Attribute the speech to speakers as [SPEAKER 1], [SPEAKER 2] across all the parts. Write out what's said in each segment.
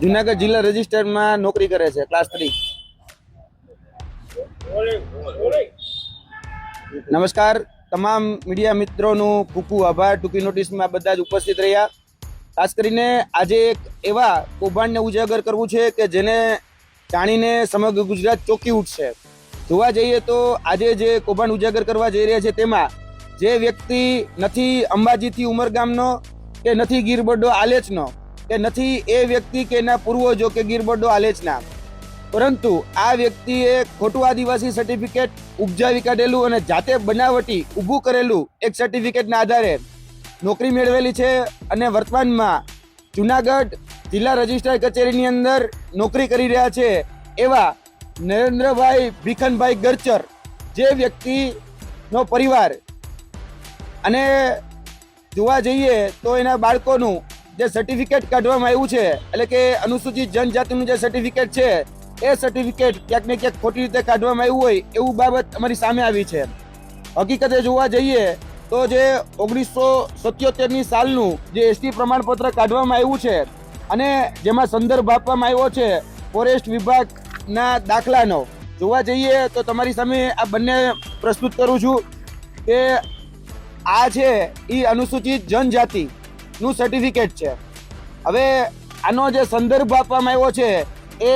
[SPEAKER 1] જુનાગઢ જિલ્લા રજિસ્ટરમાં નોકરી કરે છે, ક્લાસ 3। નમસ્કાર તમામ મીડિયા મિત્રોનું ખૂબ ખૂબ આભાર। ટૂંકી નોટિસમાં બધા જ ઉપસ્થિત રહ્યા। ખાસ કરીને આજે એક એવા કૌભાંડને ઉજાગર કરવું છે કે જેને જાણીને સમગ્ર ગુજરાત ચોંકી ઉઠશે। જોવા જઈએ તો આજે જે કૌભાંડ ઉજાગર કરવા જઈ રહ્યા છે તેમાં જે વ્યક્તિ નથી અંબાજીથી ઉમરગામનો કે નથી ગીરબડ્ડો આલેચનો કે નથી એ વ્યક્તિ કે એના પૂર્વજો કે ગીરબડ્ડો આલેચના, પરંતુ આ વ્યક્તિએ ખોટું આદિવાસી સર્ટિફિકેટ ઉપજાવી કાઢેલું અને જાતે બનાવટી ઊભું કરેલું એક સર્ટિફિકેટના આધારે નોકરી મેળવેલી છે અને વર્તમાનમાં જુનાગઢ જિલ્લા રજિસ્ટ્રાર કચેરીની અંદર નોકરી કરી રહ્યા છે એવા નરેન્દ્રભાઈ ભીખનભાઈ ગરચર, જે વ્યક્તિનો પરિવાર અને જોવા જઈએ તો એના બાળકોનું જે સર્ટિફિકેટ કાઢવામાં આવ્યું છે, એટલે કે અનુસૂચિત જનજાતિનું જે સર્ટિફિકેટ છે એ સર્ટિફિકેટ ક્યાંક ને ક્યાંક ખોટી રીતે કાઢવામાં આવ્યું હોય એવું બાબત અમારી સામે આવી છે। હકીકતે જોવા જઈએ તો જે 1977ની સાલનું જે એસટી પ્રમાણપત્ર કાઢવામાં આવ્યું છે અને જેમાં સંદર્ભ આપવામાં આવ્યો છે ફોરેસ્ટ વિભાગના દાખલાનો, જોવા જઈએ તો તમારી સામે આ બંને પ્રસ્તુત કરું છું કે આ છે એ અનુસૂચિત જનજાતિનું સર્ટિફિકેટ છે। હવે આનો જે સંદર્ભ આપવામાં આવ્યો છે એ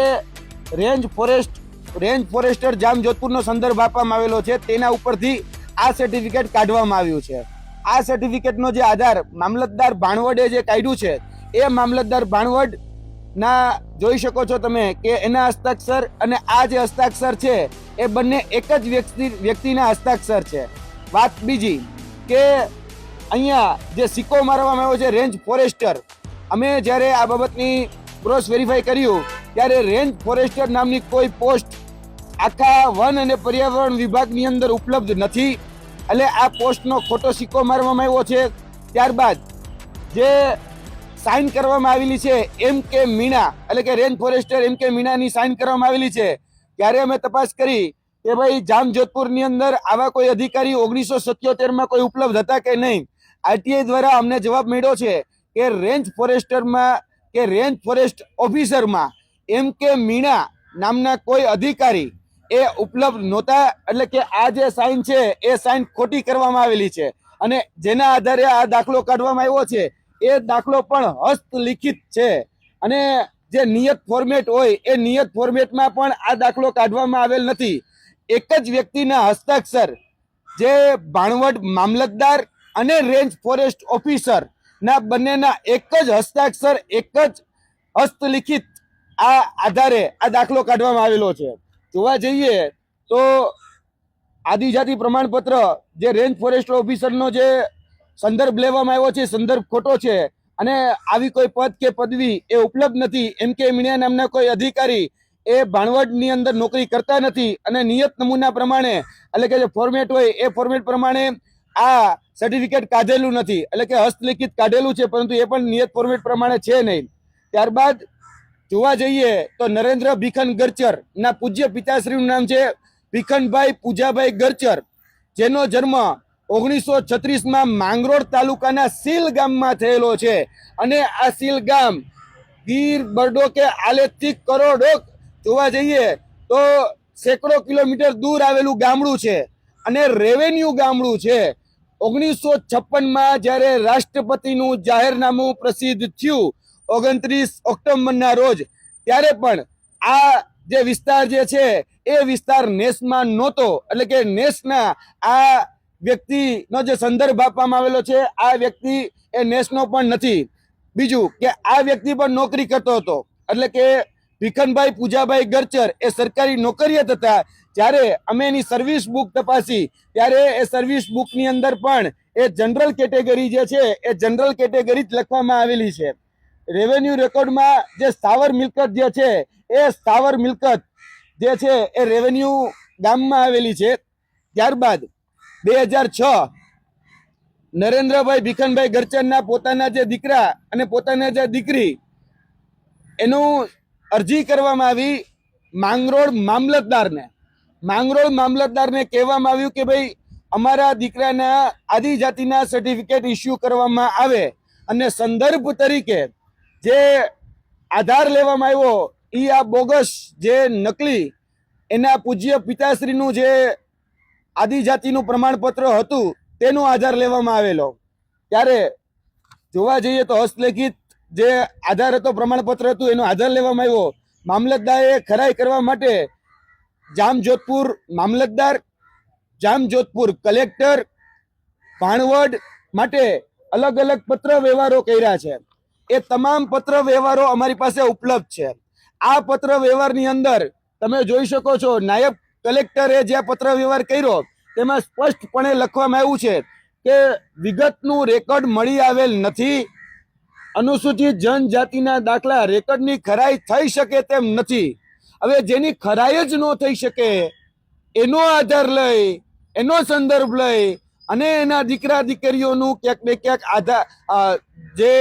[SPEAKER 1] રેન્જ ફોરેસ્ટર જામ જોધપુરનો સંદર્ભ આપવામાં આવેલો છે, તેના ઉપરથી આ સર્ટિફિકેટ કાઢવામાં આવ્યું છે। આ સર્ટિફિકેટનો જે આધાર મામલતદાર ભાણવડે જે કાઢ્યું છે એ મામલતદાર ભાણવડના જોઈ શકો છો તમે કે એના હસ્તાક્ષર અને આ જે હસ્તાક્ષર છે એ બંને એક જ વ્યક્તિના હસ્તાક્ષર છે। વાત બીજી કે અહીંયા જે સિક્કો મારવામાં આવ્યો છે રેન્જ ફોરેસ્ટર, અમે જ્યારે આ બાબતની ક્રોસ વેરીફાઈ કર્યું ત્યારે રેન્જ ફોરેસ્ટર નામની કોઈ પોસ્ટ આખા વન અને પર્યાવરણ વિભાગની અંદર ઉપલબ્ધ નથી, એટલે આ પોસ્ટનો ખોટો સિક્કો મારવામાં આવ્યો છે। ત્યારબાદ જે સાઇન કરવામાં આવેલી છે M.K. મીણા, એટલે કે રેન્જ ફોરેસ્ટર M.K. મીણાની સાઇન કરવામાં આવેલી છે, ત્યારે અમે તપાસ કરી કે ભાઈ જામજોધપુરની અંદર આવા કોઈ અધિકારી 1977માં કોઈ ઉપલબ્ધ હતા કે નહીં। આરટીઆઈ દ્વારા અમને જવાબ મળ્યો છે કે રેન્જ ફોરેસ્ટરમાં કે રેન્જ ફોરેસ્ટ ઓફિસરમાં M.K. મીણા નામના કોઈ અધિકારી એ ઉપલબ્ધ નહોતા, એટલે કે આ જે સાઇન છે એ સાઇન ખોટી કરવામાં આવેલી છે અને જેના આધારે આ દાખલો કાઢવામાં આવ્યો છે એ દાખલો પણ હસ્તલિખિત છે અને જે નિયત ફોર્મેટ હોય એ નિયત ફોર્મેટમાં પણ આ દાખલો કાઢવામાં આવેલ નથી। એક જ વ્યક્તિના હસ્તાક્ષર, જે ભાણવડ મામલતદાર અને રેન્જ ફોરેસ્ટ ઓફિસર ના બંનેના એક જ હસ્તાક્ષર, એક જ હસ્તલિખિત આ આધારે આ દાખલો કાઢવામાં આવેલો છે। જોવા જઈએ તો આદિજાતિ પ્રમાણપત્ર જે રેન્જ ફોરેસ્ટ ઓફિસરનો જે સંદર્ભ લેવામાં આવ્યો છે સંદર્ભ ખોટો છે અને આવી કોઈ પદ કે પદવી એ ઉપલબ્ધ નથી। M.K. મીણા નામના કોઈ અધિકારી એ ભાણવડની અંદર નોકરી કરતા નથી અને નિયત નમૂના પ્રમાણે, એટલે કે જે ફોર્મેટ હોય એ ફોર્મેટ પ્રમાણે આ સર્ટિફિકેટ કાઢેલું નથી, એટલે કે હસ્તલિખિત કાઢેલું છે પરંતુ એ પણ નિયત ફોર્મેટ પ્રમાણે છે નહીં। ત્યારબાદ જોવા જઈએ તો નરેન્દ્ર ભીખન ગરચર ના પૂજ્ય પિતાશ્રીનું નામ છે ભીખનભાઈ પૂજાભાઈ ગરચર, જેનો જન્મ 1936માં માંગરોળ તાલુકાના સીલ ગામમાં થયેલો છે અને આ સીલ ગામ ગીરબડ્ડો કે આલેચથી કરોડો જોવા જઈએ તો સેંકડો કિલોમીટર દૂર આવેલું ગામડું છે અને રેવન્યુ ગામડું છે। 1956માં જ્યારે રાષ્ટ્રપતિનું જાહેરનામું પ્રસિદ્ધ થયું 29 ઓક્ટોબરના રોજ, ત્યારે પણ આ જે વિસ્તાર જે છે એ વિસ્તાર નેસમાં નહોતો, એટલે કે નેસના આ વ્યક્તિનો જે સંદર્ભ આપવામાં આવેલો છે આ વ્યક્તિ એ નેસનો પણ નથી। બીજું કે આ વ્યક્તિ પણ નોકરી કરતો હતો, એટલે કે ભીખનભાઈ પૂજાભાઈ ગરચર એ સરકારી નોકરિયાત હતા। જ્યારે અમે એની સર્વિસ બુક તપાસી ત્યારે એ સર્વિસ બુકની અંદર પણ એ જનરલ કેટેગરી જે છે એ જનરલ કેટેગરી જ લખવામાં આવેલી છે। રેવન્યુ રેકોર્ડમાં જે સ્થાવર મિલકત જે છે એ સ્થાવર મિલકત જે છે એ રેવન્યુ ગામમાં આવેલી છે। ત્યારબાદ 2006 નરેન્દ્રભાઈ ભીખનભાઈ ગરચરના પોતાના જે દીકરા અને પોતાના જે દીકરી એનું અરજી કરવામાં આવી માંગરોળ મામલતદારને કહેવામાં આવ્યું કે ભાઈ અમારા દીકરાના આદિજાતિના સર્ટિફિકેટ ઇસ્યુ કરવામાં આવે અને સંદર્ભ તરીકે જે આધાર લેવામાં આવ્યો એ આ બોગસ જે નકલી એના પૂજ્ય પિતાશ્રીનું જે આદિજાતિનું પ્રમાણપત્ર હતું તેનો આધાર લેવામાં આવેલો. ત્યારે જોવા જઈએ તો હસ્તલેખિત જે આધાર હતો, પ્રમાણપત્ર હતું, એનો આધાર લેવામાં આવ્યો. મામલતદારે ખરાઈ કરવા માટે જામજોધપુર મામલતદાર, જામજોધપુર કલેક્ટર, ભાણવડ માટે અલગ અલગ પત્ર વ્યવહારો કર્યા છે. એ તમામ પત્ર વ્યવહારો અમારી પાસે ઉપલબ્ધ છે. આ પત્ર વ્યવહારની અંદર તમે જોઈ શકો છો, નાયબ કલેક્ટરે જે પત્ર વ્યવહાર કર્યો તેમાં સ્પષ્ટપણે લખવામાં આવ્યું છે કે વિગતનું રેકોર્ડ મળી આવેલ નથી. અનુસૂચિત જનજાતિના દાખલા રેકોર્ડની ખરાઈ થઈ શકે તેમ નથી. હવે જેની ખરાઈ જ ન થઈ શકે એનો આધાર લઈ, એનો સંદર્ભ લઈ અને એના દીકરા દીકરીઓનું ક્યાંક ને ક્યાંક આધાર જે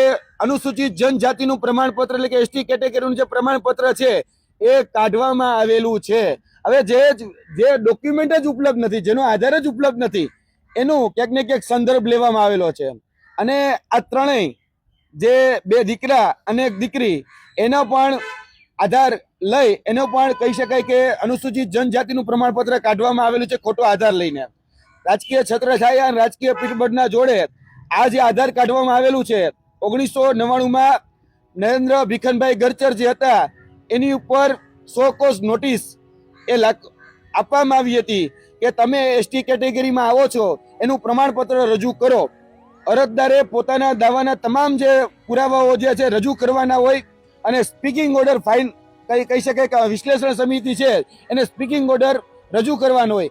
[SPEAKER 1] અનુસૂચિત જનજાતિનું પ્રમાણપત્ર એટલે કે એસટી કેટેગરીનું જે પ્રમાણપત્ર છે એ કાઢવામાં આવેલું છે. હવે જે ડોક્યુમેન્ટ જ ઉપલબ્ધ નથી, જેનો આધાર જ ઉપલબ્ધ નથી, એનું ક્યાંક ને ક્યાંક સંદર્ભ લેવામાં આવેલો છે. અને આ ત્રણેય જે બે દીકરા અને એક દીકરી એનો પણ આધાર લઈ એનો પણ કહી શકાય કે અનુસૂચિત જનજાતિનું પ્રમાણપત્ર કાઢવામાં આવેલું છે ખોટો આધાર લઈને. રાજકીય છત્રછાયા અને રાજકીય પીઠબળના જોડે આ જે આધાર કાઢવામાં આવેલું છે 1999માં નરેન્દ્ર ભીખનભાઈ ગરચર જે હતા એની ઉપર 100 કોસ નોટિસ એ આપવામાં આવી હતી કે તમે એસટી કેટેગરીમાં આવો છો એનું પ્રમાણપત્ર રજૂ કરો. અરજદારે પોતાના દાવાના તમામ જે પુરાવાઓ જે છે રજૂ કરવાના હોય અને સ્પીકિંગ ઓર્ડર ફાઇન કહી શકાય કે વિશ્લેષણ સમિતિ છે એને સ્પીકિંગ ઓર્ડર રજૂ કરવાનો હોય.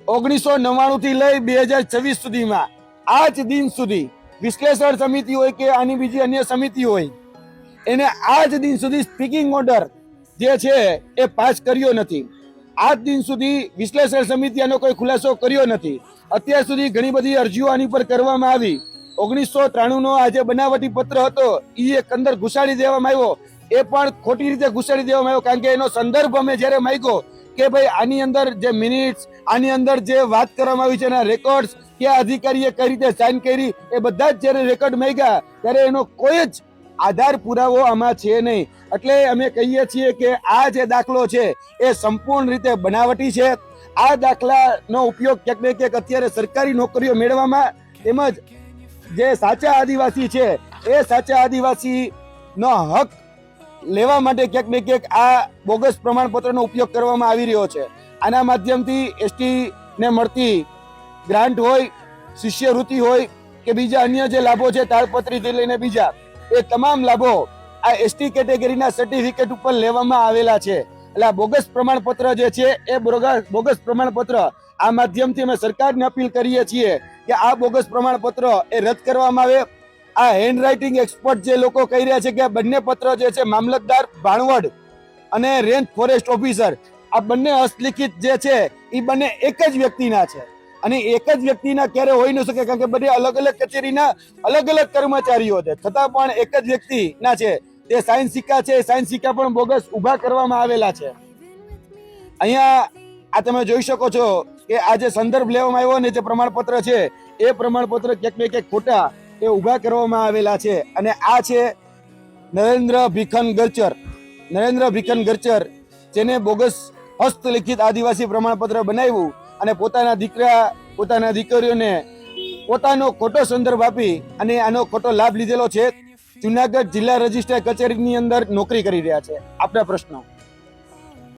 [SPEAKER 1] 1999 થી લઈ 2026 સુધીમાં આજ દિન સુધી વિશ્લેષણ સમિતિ હોય કે આની બીજી અન્ય સમિતિ હોય એને આજ દિન સુધી સ્પીકિંગ ઓર્ડર જે છે એ પાસ કર્યો નથી. આજ દિન સુધી વિશ્લેષણ સમિતિ આનો કોઈ ખુલાસો કર્યો નથી. અત્યાર સુધી ઘણી બધી અરજીઓ આની પર કરવામાં આવી. 1993નો આ જે બનાવટી પત્ર હતો એ એક અંદર ઘુસાડી દેવામાં આવ્યો. એ પણ ખોટી રીતે ઘુસાડી દેવામાં આવ્યો કારણ કે એનો સંદર્ભ અમે જ્યારે માંગ્યો કે ભાઈ આની અંદર જે મિનિટ્સ, આની અંદર જે વાત કરવામાં આવી છે એના રેકોર્ડ્સ, કે અધિકારીએ કઈ રીતે સાઇન કરી, એ બધા જ જ્યારે રેકોર્ડ માંગ્યા ત્યારે એનો કોઈ જ આધાર પુરાવો આમાં છે નહીં. એટલે અમે કહીએ છીએ કે આ જે દાખલો છે એ સંપૂર્ણ રીતે બનાવટી છે. આ દાખલાનો ઉપયોગ ક્યાંક ને ક્યાંક અત્યારે સરકારી નોકરીઓ મેળવવામાં તેમજ જે સાચા આદિવાસી છે એ સાચા આદિવાસીનો હક લેવા માટે ક્યાંક ને ક્યાંક આ બોગસ પ્રમાણપત્રનો ઉપયોગ કરવામાં આવી રહ્યો છે. આના માધ્યમથી એસટી ને મળતી ગ્રાન્ટ હોય, શિષ્યવૃત્તિ હોય કે બીજા અન્ય જે લાભો છે તાળપત્રીથી લઈને બીજા એ તમામ લાભો આ એસટી કેટેગરીના સર્ટિફિકેટ ઉપર લેવામાં આવેલા છે. એટલે આ બોગસ પ્રમાણપત્ર જે છે એ બોગસ પ્રમાણપત્ર આ માધ્યમથી અમે સરકારને અપીલ કરીએ છીએ કે આ બોગસ પ્રમાણપત્ર એ રદ કરવામાં આવે. આ હેન્ડ રાઇટિંગ એક્સપર્ટ જે લોકો કહી રહ્યા છે કે આ બંને પત્ર જે છે મામલતદાર ભાણવડ અને રેન્જ ફોરેસ્ટ ઓફિસર આ બંને હસ્તલિખિત જે છે એ બંને એક જ વ્યક્તિના છે અને એક જ વ્યક્તિના ક્યારે હોઈ ન શકે કારણ કે બંને અલગ અલગ કચેરીના અલગ અલગ કર્મચારીઓ છે છતાં પણ એક જ વ્યક્તિના છે. તે સાઇન સિક્કા છે, સાઇન સિક્કા પણ બોગસ ઊભા કરવામાં આવેલા છે. અહીંયા આ તમે જોઈ શકો છો કે આ જે સંદર્ભ લેવામાં આવ્યો ને જે પ્રમાણપત્ર છે એ પ્રમાણપત્ર ક્યાંક ને ક્યાંક ખોટા એ ઊભા કરવામાં આવેલા છે. અને આ છે નરેન્દ્ર ભીખન ગરચર જેને બોગસ હસ્તલિખિત આદિવાસી પ્રમાણપત્ર બનાવ્યું અને પોતાના દીકરા પોતાના દીકરીઓને પોતાનો ખોટો સંદર્ભ આપી અને આનો ખોટો લાભ લીધેલો છે. જુનાગઢ જિલ્લા રજિસ્ટ્રાર કચેરીની અંદર નોકરી કરી રહ્યા છે. આપના પ્રશ્નો.